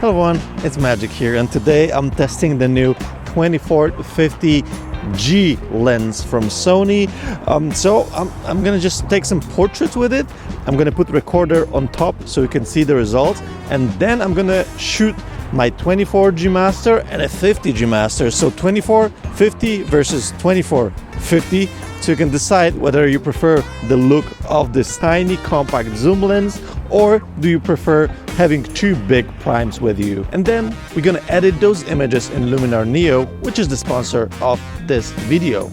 Hello everyone, it's Magic here, and today I'm testing the new 24-50G lens from Sony. I'm gonna just take some portraits with it. I'm gonna put recorder on top so you can see the results, and then I'm gonna shoot my 24G master and a 50G master. So 24-50 versus 24-50. So you can decide whether you prefer the look of this tiny compact zoom lens, or do you prefer having two big primes with you. And then we're gonna edit those images in Luminar Neo, which is the sponsor of this video.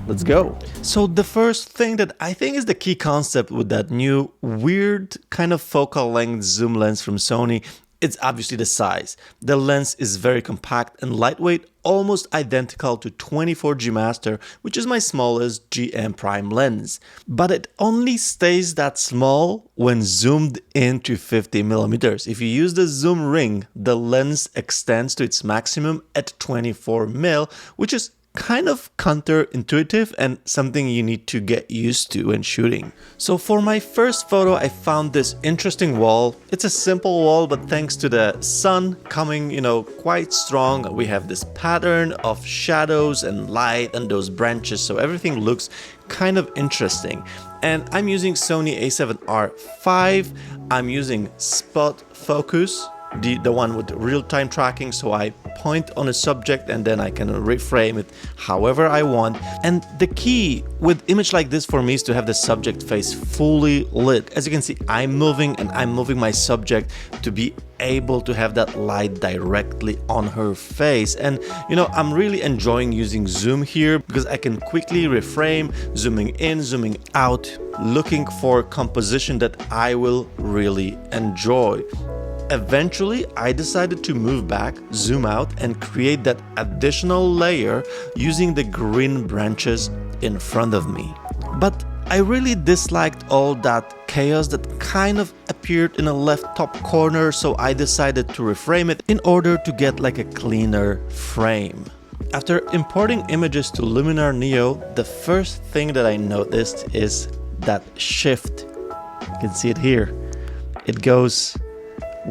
Let's go. So the first thing that I think is the key concept with that new weird kind of focal length zoom lens from Sony, it's obviously the size. The lens is very compact and lightweight, almost identical to 24G Master, which is my smallest GM prime lens. But it only stays that small when zoomed into 50mm. If you use the zoom ring, the lens extends to its maximum at 24mm, which is kind of counterintuitive and something you need to get used to when shooting. So for my first photo, I found this interesting wall. It's a simple wall, but thanks to the sun coming, quite strong, we have this pattern of shadows and light and those branches, so everything looks kind of interesting. And I'm using Sony a7R5. I'm using spot focus, the one with real-time tracking, so I point on a subject and then I can reframe it however I want. And the key with image like this for me is to have the subject face fully lit. As you can see, I'm moving and I'm moving my subject to be able to have that light directly on her face. And I'm really enjoying using zoom here because I can quickly reframe, zooming in, zooming out, looking for composition that I will really enjoy. Eventually, I decided to move back, zoom out, and create that additional layer using the green branches in front of me. But I really disliked all that chaos that kind of appeared in the left top corner, so I decided to reframe it in order to get like a cleaner frame. After importing images to Luminar Neo, the first thing that I noticed is that shift. You can see it here. It goes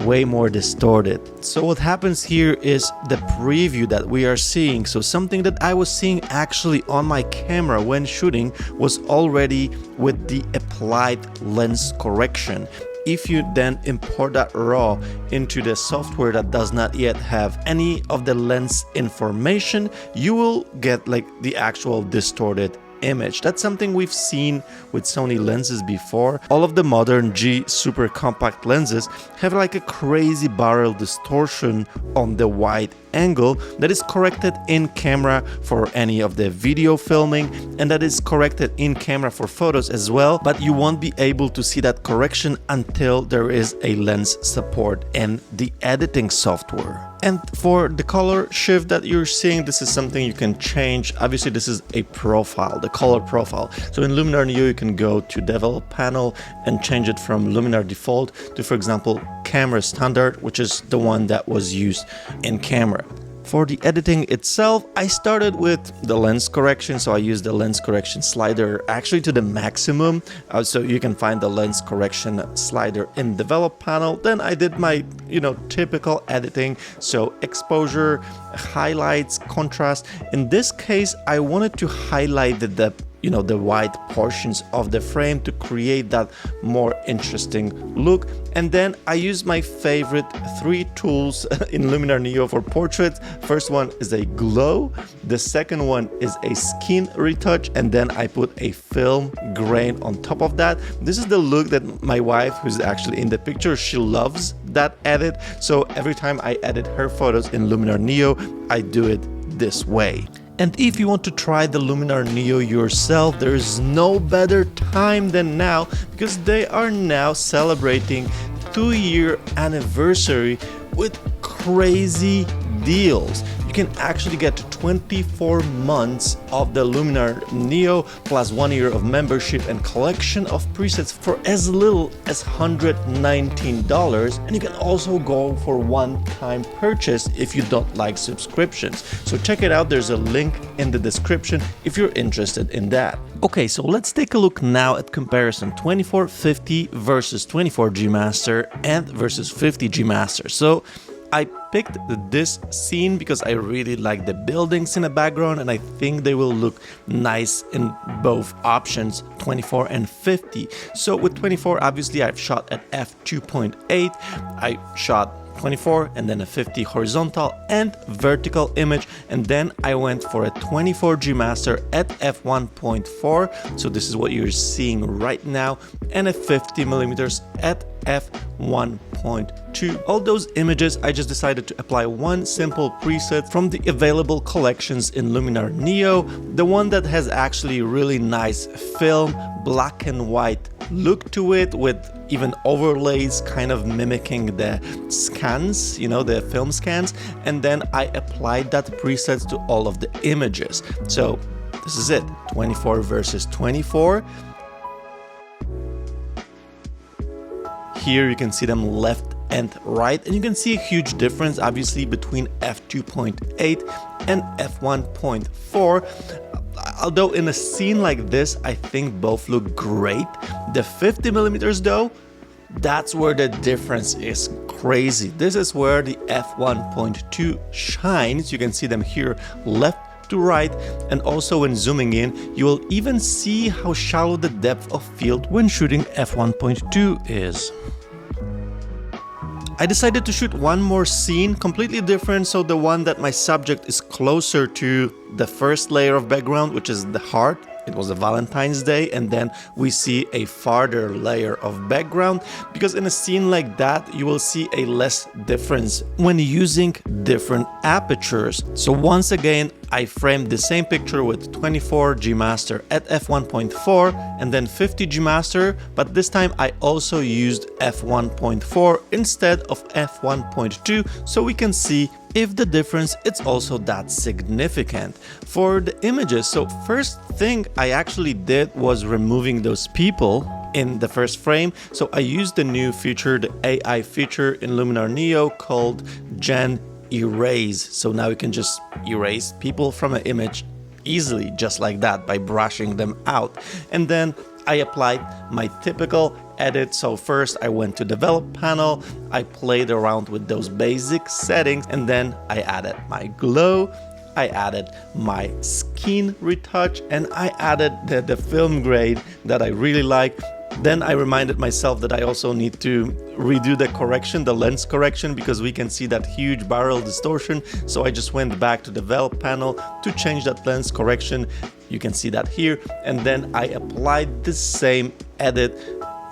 way more distorted. So what happens here is the preview that we are seeing. So something that I was seeing actually on my camera when shooting was already with the applied lens correction. If you then import that raw into the software that does not yet have any of the lens information, you will get like the actual distorted image. That's something we've seen with Sony lenses before. All of the modern G super compact lenses have like a crazy barrel distortion on the wide angle that is corrected in camera for any of the video filming, and that is corrected in camera for photos as well, but you won't be able to see that correction until there is a lens support in the editing software. And for the color shift that you're seeing, this is something you can change. Obviously, this is a profile, the color profile. So in Luminar Neo, you can go to Develop panel and change it from Luminar Default to, for example, Camera Standard, which is the one that was used in camera. For the editing itself, I started with the lens correction, so I used the lens correction slider actually to the maximum, so you can find the lens correction slider in Develop panel. Then I did my typical editing, so exposure, highlights, contrast. In this case, I wanted to highlight the white portions of the frame to create that more interesting look. And then I use my favorite three tools in Luminar Neo for portraits. First one is a glow, the second one is a skin retouch, and then I put a film grain on top of that. This is the look that my wife, who's actually in the picture, she loves that edit. So every time I edit her photos in Luminar Neo, I do it this way. And if you want to try the Luminar Neo yourself, there is no better time than now, because they are now celebrating 2-year anniversary with crazy deals. You can actually get 24 months of the Luminar Neo plus 1 year of membership and collection of presets for as little as $119, and you can also go for one-time purchase if you don't like subscriptions. So check it out, there's a link in the description if you're interested in that. Okay, so let's take a look now at comparison 24-50 versus 24G Master and versus 50G Master. So I picked this scene because I really like the buildings in the background and I think they will look nice in both options, 24 and 50. So with 24, obviously I've shot at f2.8. I shot 24 and then a 50 horizontal and vertical image, and then I went for a 24 G master at f1.4, so this is what you're seeing right now, and a 50mm at f1.2. All those images, I just decided to apply one simple preset from the available collections in Luminar Neo, the one that has actually really nice film, black and white look to it, with even overlays kind of mimicking the scans, you know, the film scans, and then I applied that preset to all of the images. So this is it, 24 versus 24. Here you can see them left and right, and you can see a huge difference obviously between f2.8 and f1.4. Although in a scene like this, I think both look great. The 50mm though, that's where the difference is crazy. This is where the f1.2 shines. You can see them here left to right, and also when zooming in, you will even see how shallow the depth of field when shooting f1.2 is. I decided to shoot one more scene, completely different, so the one that my subject is closer to the first layer of background, which is the heart. It was a Valentine's Day, and then we see a farther layer of background, because in a scene like that you will see a less difference when using different apertures. So once again, I framed the same picture with 24 G master at f1.4 and then 50 G master, but this time I also used f1.4 instead of f1.2, so we can see if the difference it's also that significant for the images. So first thing I actually did was removing those people in the first frame. So I used the new feature, the AI feature in Luminar Neo called Gen Erase. So now you can just erase people from an image easily, just like that, by brushing them out. And then I applied my typical edit. So first I went to develop panel, I played around with those basic settings, and then I added my glow, I added my skin retouch, and I added the film grade that I really like. Then I reminded myself that I also need to redo the correction, the lens correction, because we can see that huge barrel distortion. So I just went back to develop panel to change that lens correction. You can see that here. And then I applied the same edit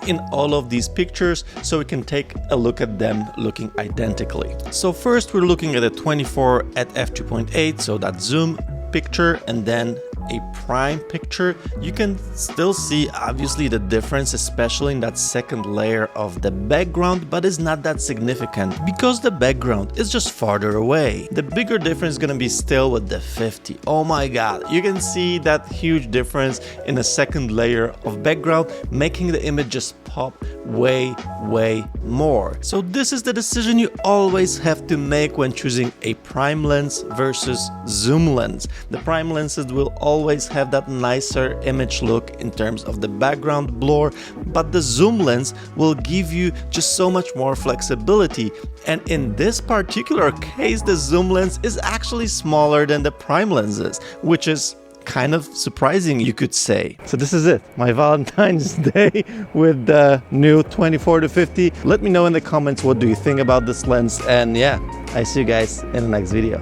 in all of these pictures, so we can take a look at them looking identically. So first we're looking at a 24 at f2.8, so that zoom picture, and then a prime picture. You can still see obviously the difference, especially in that second layer of the background, but it's not that significant because the background is just farther away. The bigger difference is gonna be still with the 50. Oh my god, you can see that huge difference in the second layer of background, making the image just pop way more. So this is the decision you always have to make when choosing a prime lens versus zoom lens. The prime lenses will always have that nicer image look in terms of the background blur, but the zoom lens will give you just so much more flexibility. And in this particular case, the zoom lens is actually smaller than the prime lenses, which is kind of surprising, you could say. So this is it, my Valentine's Day with the new 24-50. Let me know in the comments what do you think about this lens, and yeah, I see you guys in the next video.